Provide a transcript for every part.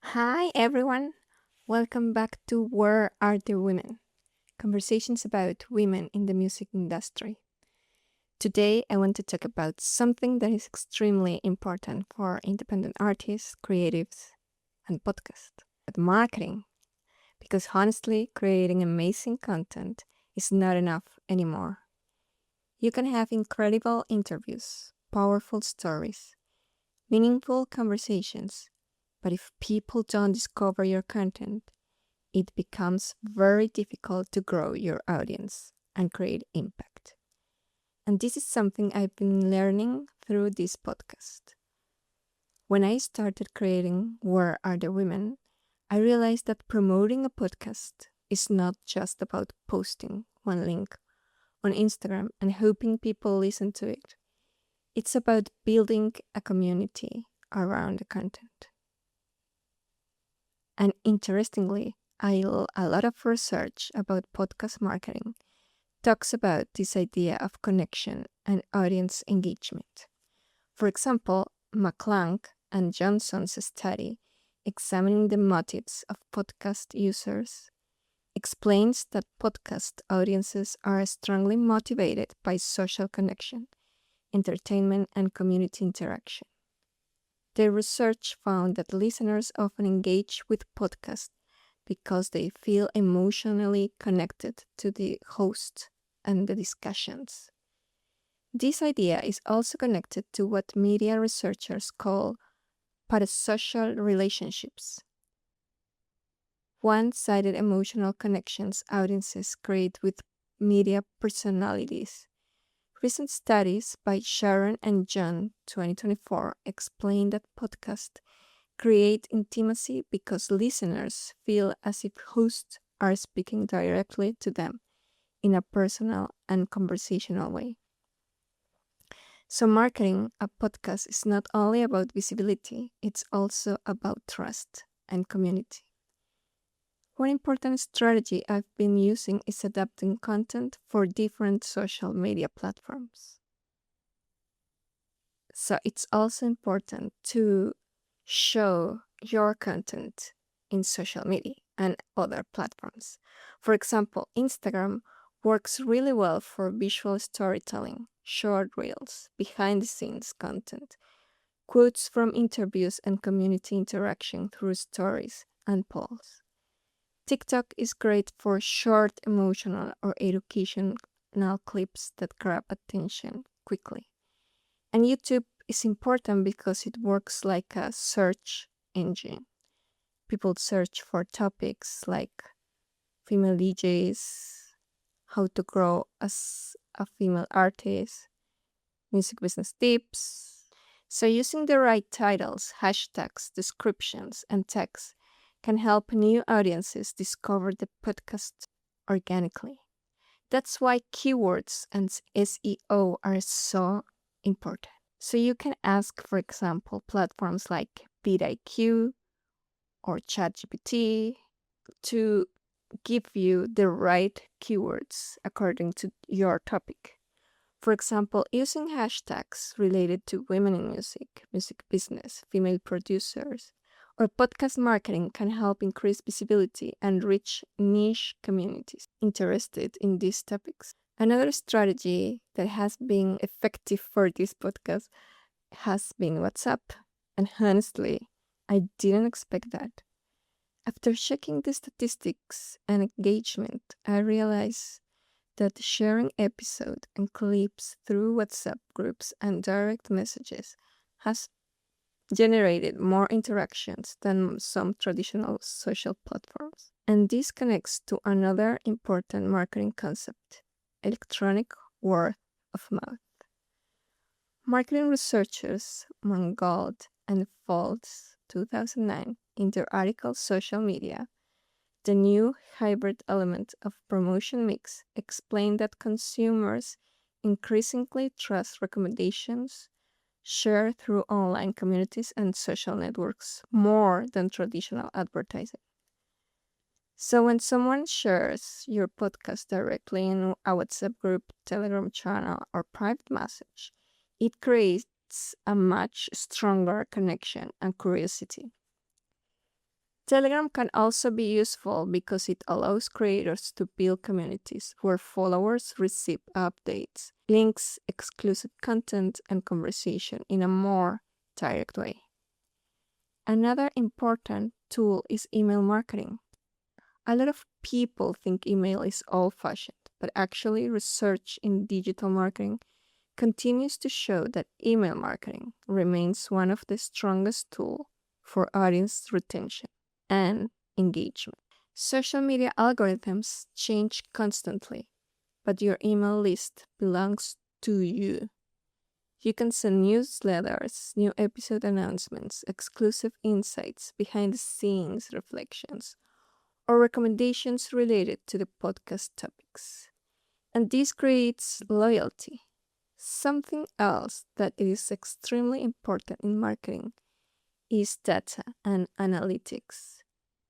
Hi everyone, welcome back to Where Are the Women? Conversations about women in the music industry. Today I want to talk about something that is extremely important for independent artists, creatives, and podcasts. Marketing. Because honestly, creating amazing content is not enough anymore. You can have incredible interviews, powerful stories, meaningful conversations, but if people don't discover your content, it becomes very difficult to grow your audience and create impact. And this is something I've been learning through this podcast. When I started creating Where Are the Women, I realized that promoting a podcast is not just about posting one link on Instagram and hoping people listen to it. It's about building a community around the content. And interestingly, a lot of research about podcast marketing talks about this idea of connection and audience engagement. For example, McClung and Johnson's study examining the motives of podcast users explains that podcast audiences are strongly motivated by social connection, entertainment, and community interaction. The research found that listeners often engage with podcasts because they feel emotionally connected to the host and the discussions. This idea is also connected to what media researchers call parasocial relationships, one-sided emotional connections audiences create with media personalities. Recent studies by Sharon and John 2024 explain that podcasts create intimacy because listeners feel as if hosts are speaking directly to them in a personal and conversational way. So, marketing a podcast is not only about visibility, it's also about trust and community. One important strategy I've been using is adapting content for different social media platforms. So, it's also important to show your content in social media and other platforms. For example, Instagram works really well for visual storytelling, short reels, behind the scenes content, quotes from interviews, and community interaction through stories and polls. TikTok is great for short emotional or educational clips that grab attention quickly. And YouTube is important because it works like a search engine. People search for topics like female DJs, how to grow as a female artist, music business tips. So, using the right titles, hashtags, descriptions, and text can help new audiences discover the podcast organically. That's why keywords and SEO are so important. So, you can ask, for example, platforms like vidIQ or ChatGPT to give you the right keywords according to your topic. For example, using hashtags related to women in music, music business, female producers, or podcast marketing can help increase visibility and reach niche communities interested in these topics. Another strategy that has been effective for this podcast has been WhatsApp. And honestly, I didn't expect that. After checking the statistics and engagement, I realized that sharing episode and clips through WhatsApp groups and direct messages has generated more interactions than some traditional social platforms. And this connects to another important marketing concept, electronic word of mouth. Marketing researchers Mangold and Foltz 2009 in their article Social Media, the new hybrid element of promotion mix, explained that consumers increasingly trust recommendations shared through online communities and social networks more than traditional advertising. So when someone shares your podcast directly in a WhatsApp group, Telegram channel, or private message, it creates a much stronger connection and curiosity. Telegram can also be useful because it allows creators to build communities where followers receive updates, links, exclusive content, and conversation in a more direct way. Another important tool is email marketing. A lot of people think email is old-fashioned, but actually research in digital marketing continues to show that email marketing remains one of the strongest tools for audience retention and engagement. Social media algorithms change constantly, but your email list belongs to you. You can send newsletters, new episode announcements, exclusive insights, behind the scenes reflections, or recommendations related to the podcast topics. And this creates loyalty. Something else that is extremely important in marketing is data and analytics.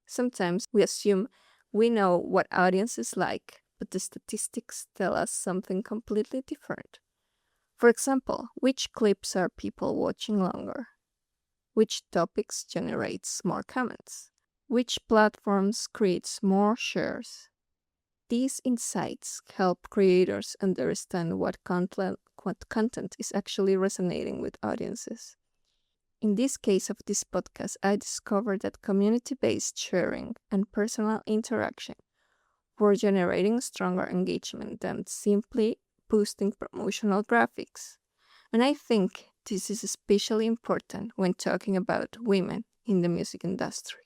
Sometimes we assume we know what audiences like, but the statistics tell us something completely different. For example, which clips are people watching longer? Which topics generates more comments? Which platforms creates more shares? These insights help creators understand what content is actually resonating with audiences. In this case of this podcast, I discovered that community-based sharing and personal interaction were generating stronger engagement than simply posting promotional graphics. And I think this is especially important when talking about women in the music industry.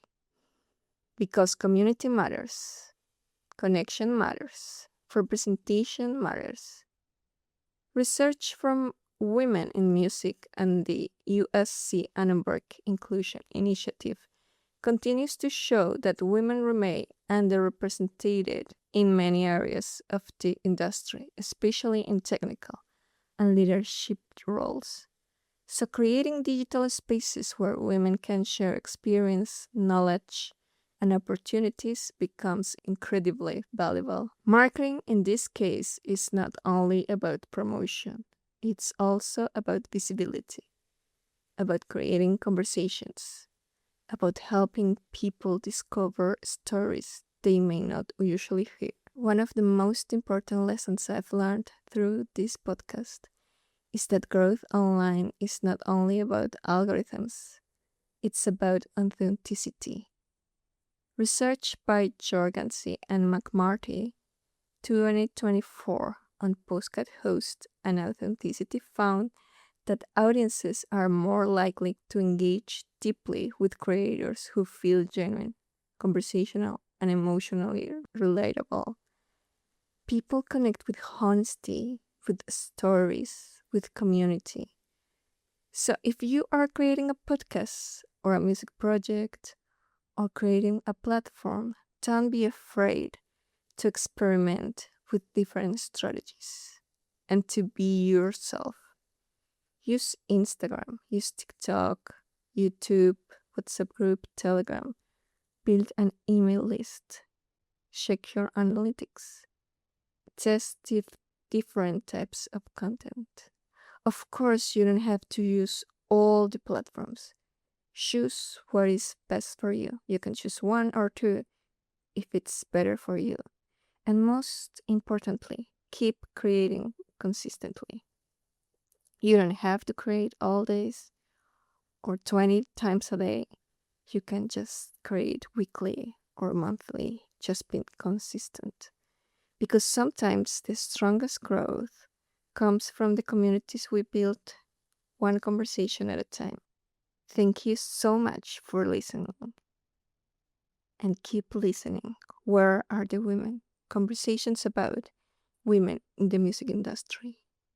Because community matters, connection matters, representation matters. Research from Women in Music and the USC Annenberg Inclusion Initiative continues to show that women remain underrepresented in many areas of the industry, especially in technical and leadership roles. So creating digital spaces where women can share experience, knowledge, and opportunities becomes incredibly valuable. Marketing in this case is not only about promotion, it's also about visibility, about creating conversations, about helping people discover stories they may not usually hear. One of the most important lessons I've learned through this podcast is that growth online is not only about algorithms, it's about authenticity. Research by Jorgensen and McMarty, 2024, on podcast host and authenticity found that audiences are more likely to engage deeply with creators who feel genuine, conversational, and emotionally relatable. People connect with honesty, with stories, with community. So if you are creating a podcast or a music project or creating a platform, don't be afraid to experiment with different strategies and to be yourself. Use Instagram, use TikTok, YouTube, WhatsApp group, Telegram. Build an email list. Check your analytics. Test different types of content. Of course, you don't have to use all the platforms. Choose what is best for you. You can choose one or two if it's better for you. And most importantly, keep creating consistently. You don't have to create all days or 20 times a day. You can just create weekly or monthly. Just be consistent. Because sometimes the strongest growth comes from the communities we build one conversation at a time. Thank you so much for listening. And keep listening. Where are the women? Conversations about women in the music industry.